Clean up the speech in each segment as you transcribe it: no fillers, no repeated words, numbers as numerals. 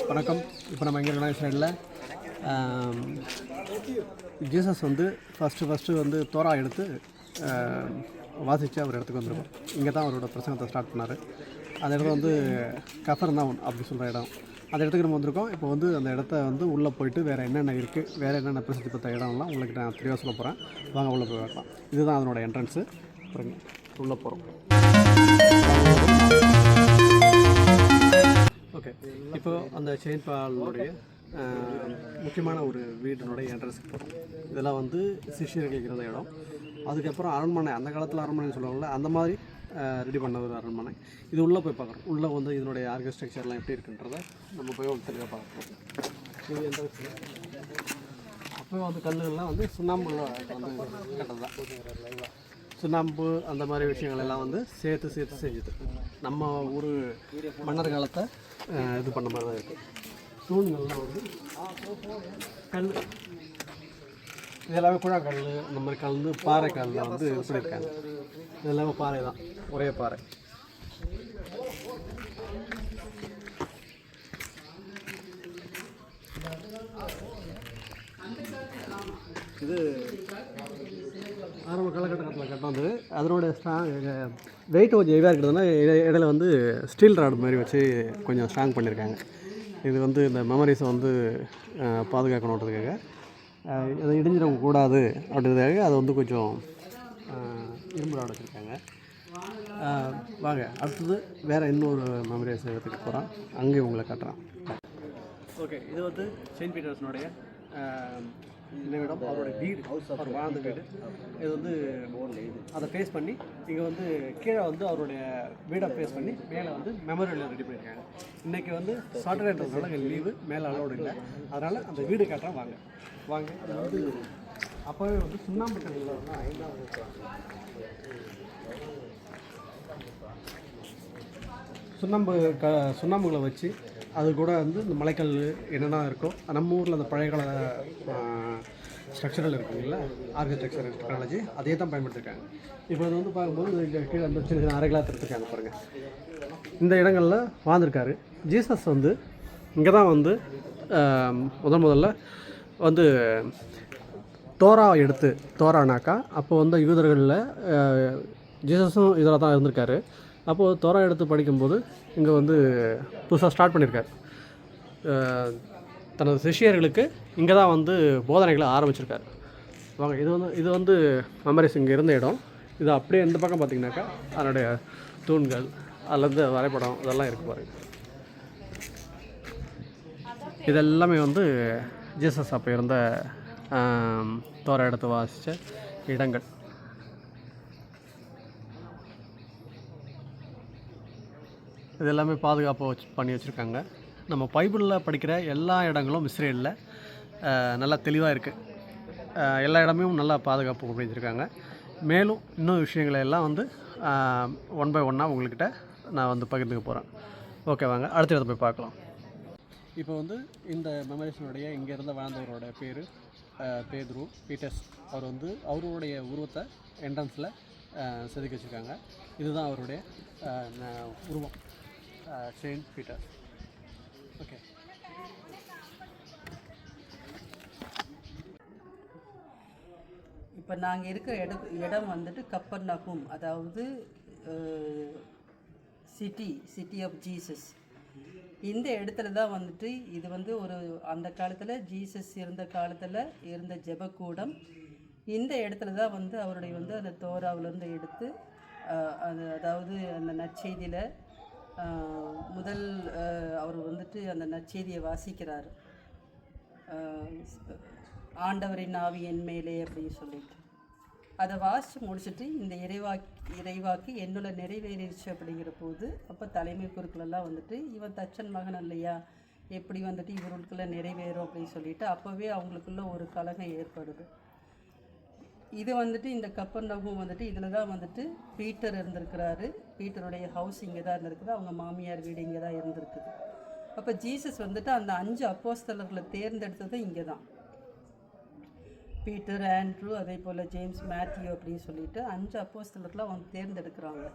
வணக்கம். இப்போ நம்ம எங்கே இருக்கோம் சைடில் ஜீசஸ் வந்து ஃபஸ்ட்டு வந்து தோரா எடுத்து வாசித்து அவர் இடத்துக்கு வந்துருக்கோம். இங்கே தான் அவரோட பிரசங்கத்தை ஸ்டார்ட் பண்ணார். அந்த இடத்துல வந்து கஃபர்நவும் அப்படி சொல்கிற இடம். அந்த இடத்துக்கு நம்ம வந்திருக்கோம். இப்போ வந்து அந்த இடத்த வந்து உள்ளே போயிட்டு வேறு என்னென்ன இருக்குது, வேறு என்னென்ன பிரசித்தி பெற்ற இடம்லாம் உங்களுக்கு நான் தெளிவாக சொல்ல போகிறேன். வாங்க உள்ளே போய் வைக்கலாம். இதுதான் அதனோட என்ட்ரன்ஸு. உள்ளே போகிறோம். ஓகே, இப்போது அந்த செயின் பாலுடைய முக்கியமான ஒரு வீட்டினுடைய என்ட்ரன்ஸுக்கு போகிறோம். இதெல்லாம் வந்து சிஷியர்களுக்கு இருந்த இடம். அதுக்கப்புறம் அரண்மனை, அந்த காலத்தில் அரண்மனைன்னு சொல்லுவாங்கள்ல, அந்த மாதிரி ரெடி பண்ண ஒரு அரண்மனை. இது உள்ளே போய் பார்க்குறோம். உள்ளே வந்து இதனுடைய ஆர்கிடெக்சர்லாம் எப்படி இருக்குன்றதை நம்ம போய் ஒரு தெளிவாக பார்க்குறோம். இது என்ட்ரன்ஸ். அப்போ வந்து கல்லுகள்லாம் வந்து சுண்ணாம்புல வந்து கட்டது தான். சுண்ணாம்பு அந்த மாதிரி விஷயங்கள் எல்லாம் வந்து சேர்த்து செஞ்சுது. நம்ம ஒரு மன்னர் காலத்தை இது பண்ண மாதிரி தான் இருக்குது. தூண்கள்லாம் வந்து கல், இது எல்லாமே குழாக்கல், இந்த மாதிரி கலந்து பாறை கல்லில் வந்து இது பண்ணியிருக்காங்க. இது எல்லாமே பாறை தான், ஒரே பாறை. இது ஆரம்ப காலகட்டத்தில் கட்ட வந்து அதனோட வெயிட் கொஞ்சம் ஹெவியாக இருக்கிறதுனா இடையில வந்து ஸ்டீல் ராடு மாதிரி வச்சு கொஞ்சம் ஸ்ட்ராங் பண்ணியிருக்காங்க. இது வந்து இந்த மெமரிஸை வந்து பாதுகாக்கணுன்றதுக்காக, அதை இடிஞ்சிடவும் கூடாது அப்படின்றதுக்காக அதை வந்து கொஞ்சம் இரும்பு ராடு வச்சுருக்காங்க. வாங்க அடுத்தது வேறு இன்னொரு மெமரிஸ் இடத்துக்கு போகிறோம். அங்கேயும் உங்களை காட்டுறேன். ஓகே, இது வந்து செயின்ட் பீட்டர்ஸ்னுடைய நினைவிடம், அவருடைய வீடு, அவர் வாழ்ந்த வீடு. இது வந்து அதை ஃபேஸ் பண்ணி இங்கே வந்து கீழே வந்து அவருடைய வீடை ஃபேஸ் பண்ணி மேலே வந்து மெமோரியல் ரெடி பண்ணியிருக்காங்க. இன்றைக்கி வந்து சாட்டர்டேன்றதுனால இங்கே லீவு, மேலே அலோடு இல்லை. அதனால் அந்த வீடு காட்டுறேன். வாங்க வாங்க. அது வந்து அப்போவே வந்து சுண்ணாம்பு கல்லில் வந்து 5ஆவது சுண்ணாம்புகளை வச்சு அது கூட வந்து இந்த மலைக்கல் என்னென்ன இருக்கோ நம்ம ஊரில் அந்த பழைய கால ஸ்ட்ரக்சரல் இருக்குங்களா, ஆர்கிடெக்சர் டெக்னாலஜி அதே தான் பயன்படுத்தியிருக்காங்க. இப்போ அது வந்து பார்க்கும்போது கீழே அந்த சின்ன சின்ன அறைகளாக திறத்துருக்காங்க பாருங்கள். இந்த இடங்களில் வாழ்ந்திருக்காரு ஜீசஸ். வந்து இங்கே தான் வந்து முதல்ல வந்து தோரானாக்கா அப்போ வந்து யூதர்களில் ஜீசஸும் இதில் தான் இருந்திருக்காரு. அப்போது தோரா எடுத்து படிக்கும்போது இங்கே வந்து புதுசாக ஸ்டார்ட் பண்ணியிருக்காரு. தனது சிஷியர்களுக்கு இங்கே தான் வந்து போதனைகளை ஆரம்பிச்சிருக்காரு. வாங்க, இது வந்து மெமரிஸ் இங்கே இருந்த இடம். இது அப்படியே இந்த பக்கம் பார்த்திங்கனாக்கா அதனுடைய தூண்கள், அதுலேருந்து வரைபடம் இதெல்லாம் இருக்குது பாருங்கள். இதெல்லாமே வந்து ஜீசஸ் அப்போ இருந்த தோரா எடுத்து வாசித்த இடங்கள். இது எல்லாமே பாதுகாப்பாக பண்ணி வச்சுருக்காங்க. நம்ம பைபிளில் படிக்கிற எல்லா இடங்களும் இஸ்ரேலில் நல்லா தெளிவாக இருக்குது. எல்லா இடமும் நல்லா பாதுகாப்பு பண்ணியிருக்காங்க. மேலும் இன்னும் விஷயங்களை எல்லாம் வந்து 1 by 1 உங்கள்கிட்ட நான் வந்து பகிர்ந்துக்க போகிறேன். ஓகே, வாங்க அடுத்த இடத்த போய் பார்க்கலாம். இப்போ வந்து இந்த மெமரிஸனுடைய இங்கே இருந்த வாழ்ந்தவரோட பேர் பேதுரு பீட்டர்ஸ். அவர் வந்து அவருடைய உருவத்தை என்ட்ரன்ஸில் செதுக்கி வச்சுருக்காங்க. இதுதான் அவருடைய உருவம், செயின்ட் பீட்டர். ஓகே, இப்போ நாங்கள் இருக்கிற இடம் வந்துட்டு கப்பர்நகும், அதாவது சிட்டி ஆஃப் ஜீசஸ். இந்த இடத்துல தான் வந்துட்டு இது வந்து ஒரு அந்த காலத்தில் ஜீசஸ் இருந்த காலத்தில் இருந்த ஜெபக்கூடம். இந்த இடத்துல தான் வந்து அவருடைய வந்து அந்த தோராவிலேருந்து எடுத்து அதாவது அந்த நற்செய்தியில் முதல் அவர் வந்துட்டு அந்த நற்செய்தியை வாசிக்கிறார். ஆண்டவரின் ஆவி என் மேலே அப்படின்னு சொல்லிட்டு அதை வாசித்து முடிச்சுட்டு இந்த இறைவாக்கு என்னுள்ள நிறைவேறிடுச்சு அப்படிங்கிற போது அப்போ தலைமை குருக்களெல்லாம் வந்துட்டு இவன் தச்சன் மகன் இல்லையா, எப்படி வந்துட்டு இவர்களுக்குள்ள நிறைவேறும் அப்படின்னு சொல்லிட்டு அப்போவே அவங்களுக்குள்ள ஒரு கலகம் ஏற்படுது. இது வந்துட்டு இந்த கப்பர்நகும் வந்துட்டு இதில் தான் வந்துட்டு பீட்டர் இருந்திருக்கிறாரு. பீட்டருடைய ஹவுஸ் இங்கே தான் இருந்திருக்குது. அவங்க மாமியார் வீடு இங்கே தான் இருந்திருக்குது. அப்போ ஜீசஸ் வந்துட்டு அந்த 5 அப்போஸ்தலர்களை தேர்ந்தெடுத்தது இங்கே தான். பீட்டர், ஆண்ட்ரூ, அதே போல் ஜேம்ஸ், மேத்யூ அப்படின்னு சொல்லிட்டு 5 அப்போஸ்தலர்களை அவங்க தேர்ந்தெடுக்கிறாங்க.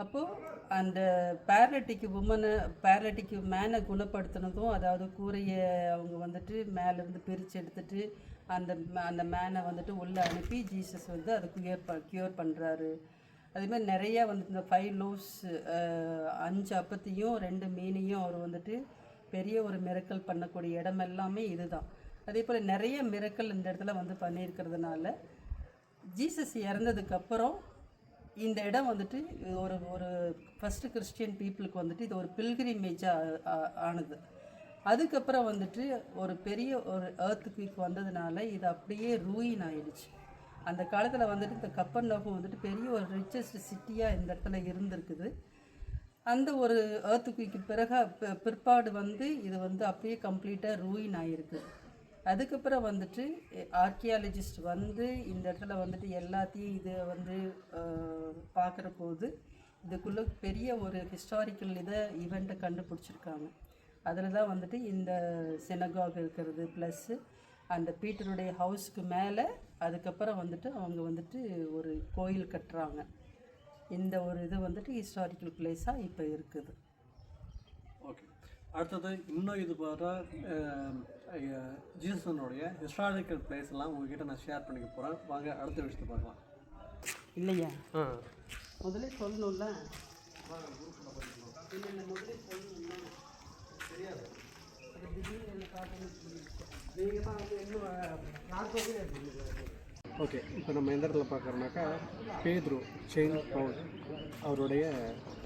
அப்போது அந்த பேரலிட்டிக் மேனை குணப்படுத்தினதும், அதாவது கூரையை அவங்க வந்துட்டு மேலேருந்து பிரித்து எடுத்துட்டு அந்த மேனை வந்துட்டு உள்ளே அனுப்பி ஜீசஸ் வந்து அதை க்யூர் பண்ணுறாரு. அதேமாதிரி நிறையா வந்து இந்த 5 loaves 5 அப்பத்தையும் 2 மீனையும் அவர் வந்துட்டு பெரிய ஒரு மிரக்கல் பண்ணக்கூடிய இடம் எல்லாமே இதுதான். அதே போல் நிறைய மிரக்கல் இந்த இடத்துல வந்து பண்ணியிருக்கிறதுனால ஜீசஸ் இறந்ததுக்கப்புறம் இந்த இடம் வந்துட்டு ஒரு ஃபஸ்ட்டு கிறிஸ்டியன் பீப்புளுக்கு வந்துட்டு இது ஒரு பில்கிரிமேஜாக ஆனது. அதுக்கப்புறம் வந்துட்டு ஒரு பெரிய ஒரு எர்த்குவிக் வந்ததுனால இது அப்படியே ரூயின் ஆயிடுச்சு. அந்த காலத்தில் வந்துட்டு இந்த கப்பர்நகூம் வந்துட்டு பெரிய ஒரு ரிச்சஸ்ட் சிட்டியாக இந்த இடத்துல இருந்திருக்குது. அந்த ஒரு எர்த்குவிக்கு பிற்பாடு வந்து இது வந்து அப்படியே கம்ப்ளீட்டாக ரூயின் ஆகிருக்கு. அதுக்கப்புறம் வந்துட்டு ஆர்கியாலஜிஸ்ட் வந்து இந்த இடத்துல வந்துட்டு எல்லாத்தையும் இதை வந்து பார்க்குற போது இதுக்குள்ளே பெரிய ஒரு ஹிஸ்டாரிக்கல் ஈவெண்ட்டை கண்டுபிடிச்சிருக்காங்க. அதில் தான் வந்துட்டு இந்த சினகாக் இருக்கிறது, ப்ளஸ்ஸு அந்த பீட்டருடைய ஹவுஸ்க்கு மேலே அதுக்கப்புறம் வந்துட்டு அவங்க வந்துட்டு ஒரு கோயில் கட்டுறாங்க. இந்த ஒரு இது வந்துட்டு ஹிஸ்டாரிக்கல் பிளேஸாக இப்போ இருக்குது. ஓகே, அடுத்தது இன்னும் இது போகிற ஜீசஸனுடைய ஹிஸ்டாரிக்கல் பிளேஸ் எல்லாம் உங்ககிட்ட நான் ஷேர் பண்ணிக்க போகிறேன். வாங்க அடுத்த விஷயத்தை பார்க்கலாம். இல்லையா? முதல்ல சொல்லணும்ல. முதல்ல சொல்லணும்னா தெரியாது. ஓகே, இப்போ நம்ம எந்த இடத்துல பார்க்குறோம்னாக்கா பேதுரு செயின் பவுல் அவருடைய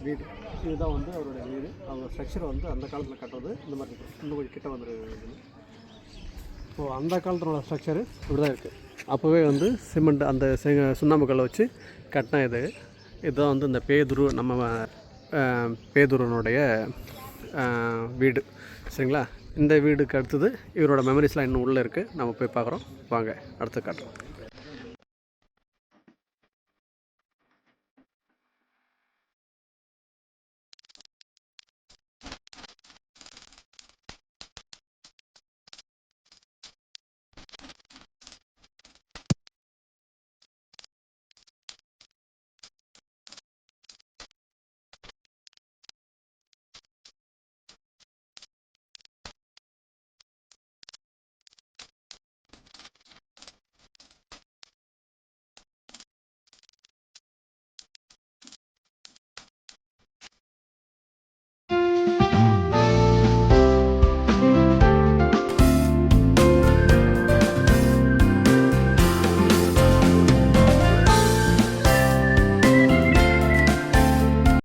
வீடு. இதுதான் வந்து அவருடைய வீடு. அவங்க ஸ்ட்ரக்சரை வந்து அந்த காலத்தில் கட்டுறது இந்த மாதிரி இருக்கும். இன்னும் கொஞ்சம் கிட்ட வந்துருக்கு. ஸோ அந்த காலத்தினோட ஸ்ட்ரக்சரு இப்படி தான் இருக்குது. அப்போவே வந்து சிமெண்ட் அந்த சுண்ணாம்பு கல்லை வச்சு கட்டின இதுதான் வந்து இந்த பேதுரு, நம்ம பேதுருனுடைய வீடு. சரிங்களா? இந்த வீடுக்கு அடுத்தது இவரோட மெமரிஸ்லாம் இன்னும் உள்ளே இருக்குது. நம்ம போய் பார்க்குறோம். வாங்க அடுத்து காட்டுறோம்.